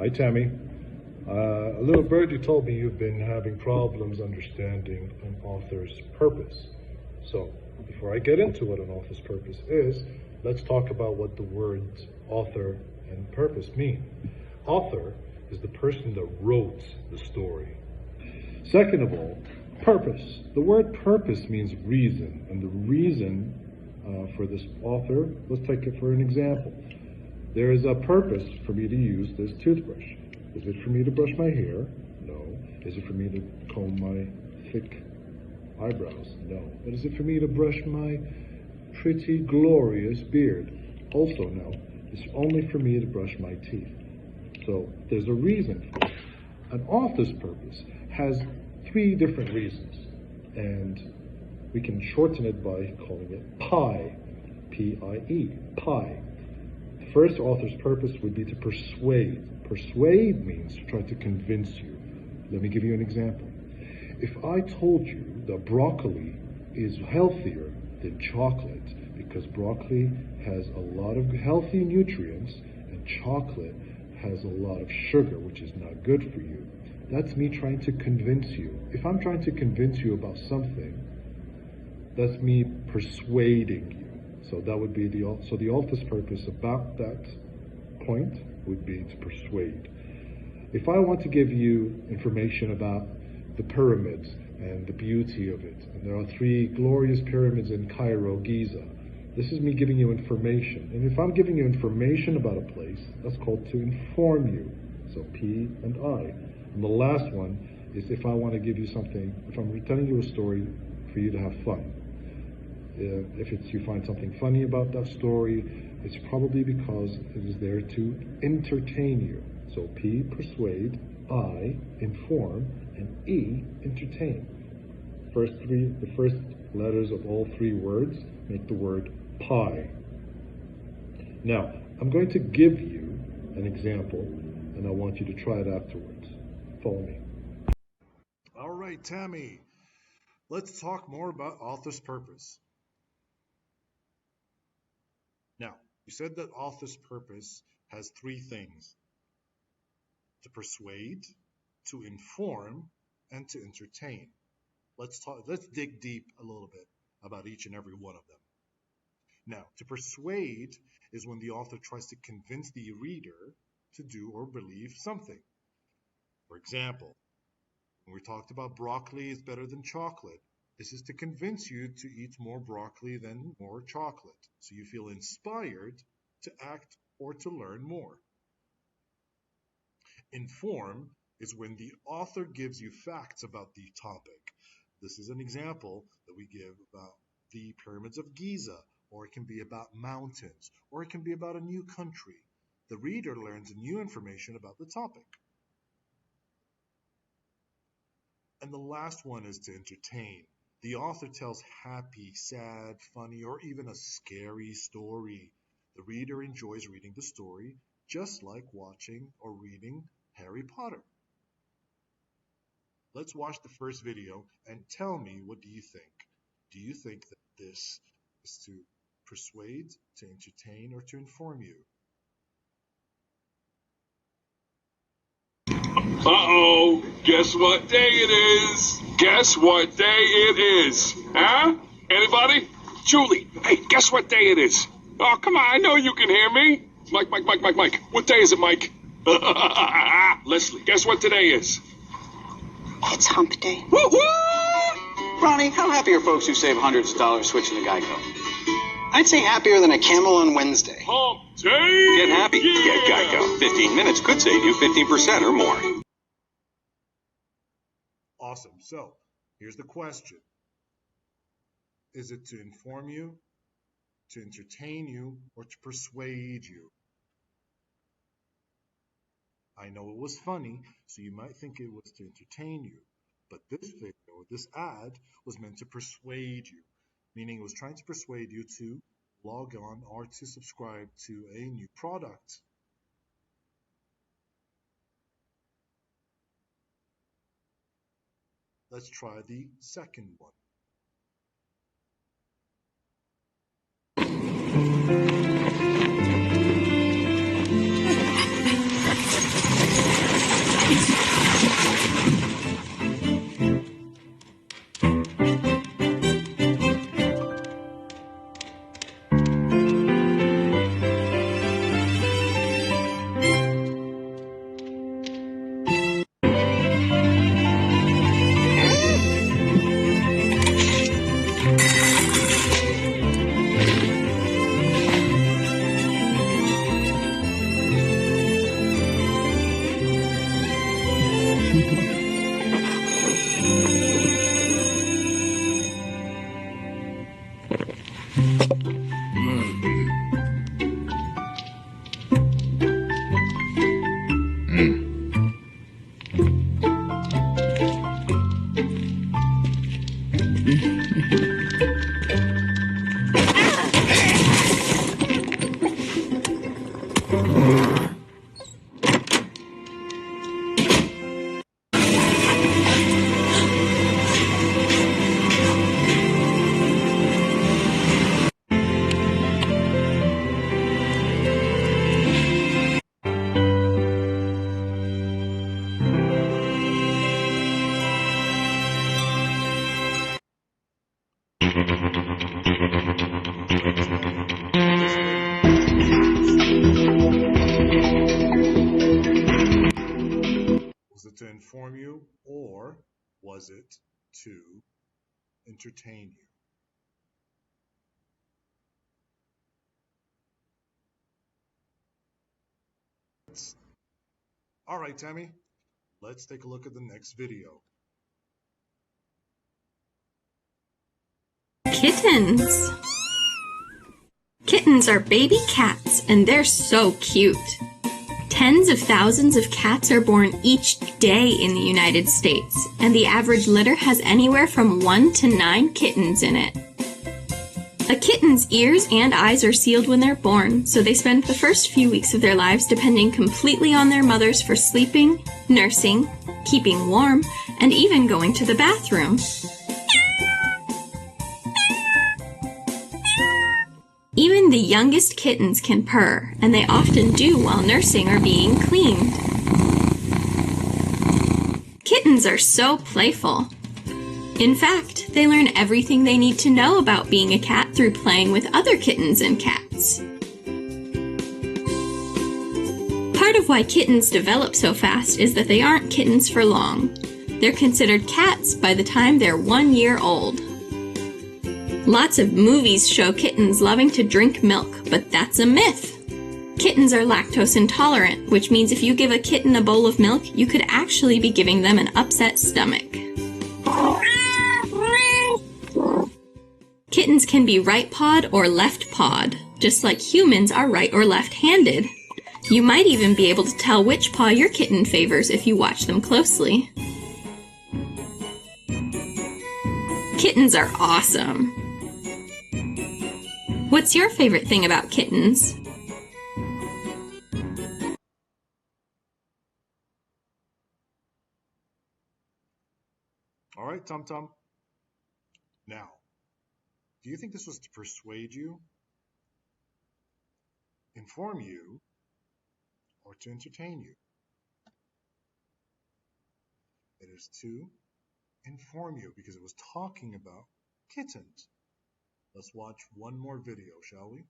Hi, Tammy. A little birdie told me you've been having problems understanding an author's purpose. So, before I get into what an author's purpose is, let's talk about what the words author and purpose mean. Author is the person that wrote the story. Second of all, purpose. The word purpose means reason, and the reason for this author, let's take it for an example. There is a purpose for me to use this toothbrush. Is it for me to brush my hair? No. Is it for me to comb my thick eyebrows? No. But is it for me to brush my pretty, glorious beard? Also no. It's only for me to brush my teeth. So there's a reason for it. An author's purpose has 3 different reasons, and we can shorten it by calling it PIE, P-I-E, PIE. The first author's purpose would be to persuade. Persuade means to try to convince you. Let me give you an example. If I told you that broccoli is healthier than chocolate because broccoli has a lot of healthy nutrients and chocolate has a lot of sugar, which is not good for you, that's me trying to convince you. If I'm trying to convince you about something, that's me persuading you. So that would be the author's purpose about that point would be to persuade. If I want to give you information about the pyramids and the beauty of it, and there are 3 glorious pyramids in Cairo, Giza, this is me giving you information. And if I'm giving you information about a place, that's called to inform you. So P and I. And the last one is if I want to give you something, if I'm telling you a story for you to have fun. If you find something funny about that story, it's probably because it is there to entertain you. So P, persuade, I, inform, and E, entertain. The first letters of all 3 words make the word pie. Now, I'm going to give you an example, and I want you to try it afterwards. Follow me. All right, Tammy, let's talk more about author's purpose. Now, you said that author's purpose has 3 things: to persuade, to inform, and to entertain. Let's dig deep a little bit about each and every one of them. Now, to persuade is when the author tries to convince the reader to do or believe something. For example, when we talked about broccoli is better than chocolate, this is to convince you to eat more broccoli than more chocolate, so you feel inspired to act or to learn more. Inform is when the author gives you facts about the topic. This is an example that we give about the pyramids of Giza, or it can be about mountains, or it can be about a new country. The reader learns new information about the topic. And the last one is to entertain. The author tells happy, sad, funny, or even a scary story. The reader enjoys reading the story, just like watching or reading Harry Potter. Let's watch the first video and tell me, what do you think? Do you think that this is to persuade, to entertain, or to inform you? Uh-oh, guess what day it is? Guess what day it is? Huh? Anybody? Julie, hey, guess what day it is? Oh, come on, I know you can hear me. Mike. What day is it, Mike? Leslie, guess what today is? It's hump day. Woo-hoo! Ronnie, how happy are folks who save hundreds of dollars switching to Geico? I'd say happier than a camel on Wednesday. Hump day! Get happy. Yeah. Get Geico. 15 minutes could save you 15% or more. Awesome. So, here's the question. Is it to inform you, to entertain you, or to persuade you? I know it was funny, so you might think it was to entertain you, but this video, this ad, was meant to persuade you, meaning it was trying to persuade you to log on or to subscribe to a new product. Let's try the second one. it to inform you or was it to entertain you? All right, Tammy, let's take a look at the next video. Kittens. Kittens are baby cats, and they're so cute. Tens of thousands of cats are born each day in the United States, and the average litter has anywhere from 1 to 9 kittens in it. A kitten's ears and eyes are sealed when they're born, so they spend the first few weeks of their lives depending completely on their mothers for sleeping, nursing, keeping warm, and even going to the bathroom. Even the youngest kittens can purr, and they often do while nursing or being cleaned. Kittens are so playful. In fact, they learn everything they need to know about being a cat through playing with other kittens and cats. Part of why kittens develop so fast is that they aren't kittens for long. They're considered cats by the time they're 1 year old. Lots of movies show kittens loving to drink milk, but that's a myth. Kittens are lactose intolerant, which means if you give a kitten a bowl of milk, you could actually be giving them an upset stomach. Kittens can be right-pawed or left-pawed, just like humans are right or left-handed. You might even be able to tell which paw your kitten favors if you watch them closely. Kittens are awesome. What's your favorite thing about kittens? All right, Tum Tum. Now, do you think this was to persuade you, inform you, or to entertain you? It is to inform you because it was talking about kittens. Let's watch one more video, shall we?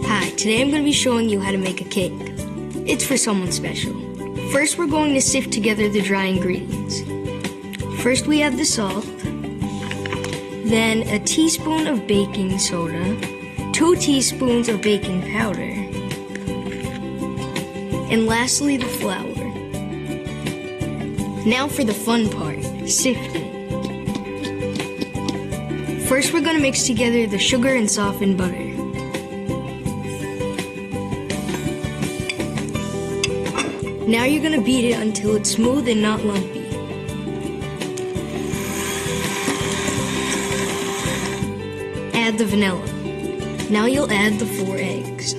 Hi, today I'm going to be showing you how to make a cake. It's for someone special. First, we're going to sift together the dry ingredients. First, we add the salt, then a teaspoon of baking soda, 2 teaspoons of baking powder, and lastly, the flour. Now for the fun part, sifting. First, we're going to mix together the sugar and softened butter. Now you're going to beat it until it's smooth and not lumpy. Add the vanilla. Now you'll add the 4 eggs.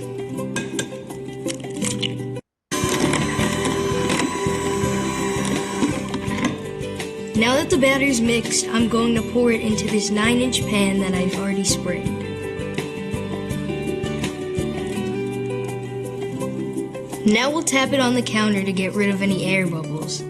Now that the batter's mixed, I'm going to pour it into this 9-inch pan that I've already sprayed. Now we'll tap it on the counter to get rid of any air bubbles.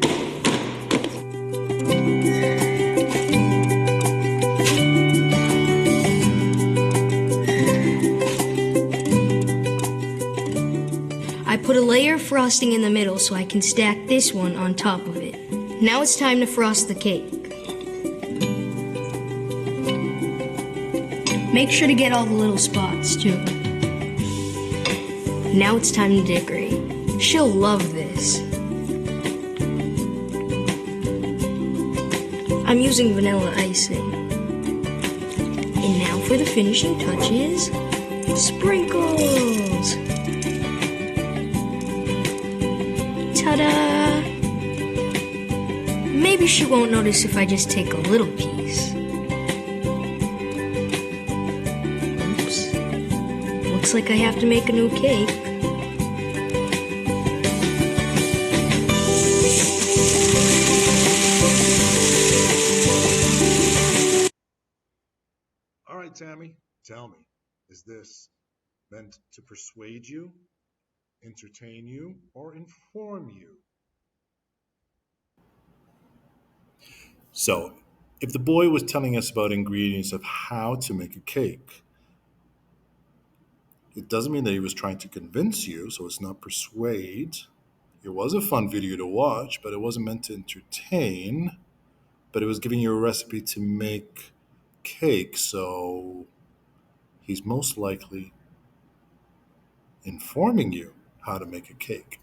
I put a layer of frosting in the middle so I can stack this one on top of it. Now it's time to frost the cake. Make sure to get all the little spots too. Now it's time to decorate. She'll love this. I'm using vanilla icing. And now for the finishing touches, sprinkles. Ta-da! Maybe she won't notice if I just take a little piece. Oops. Looks like I have to make a new cake. All right, Tammy, tell me, is this meant to persuade you, entertain you, or inform you. So, if the boy was telling us about ingredients of how to make a cake, it doesn't mean that he was trying to convince you, so it's not persuade. It was a fun video to watch, but it wasn't meant to entertain, but it was giving you a recipe to make cake, so he's most likely informing you how to make a cake.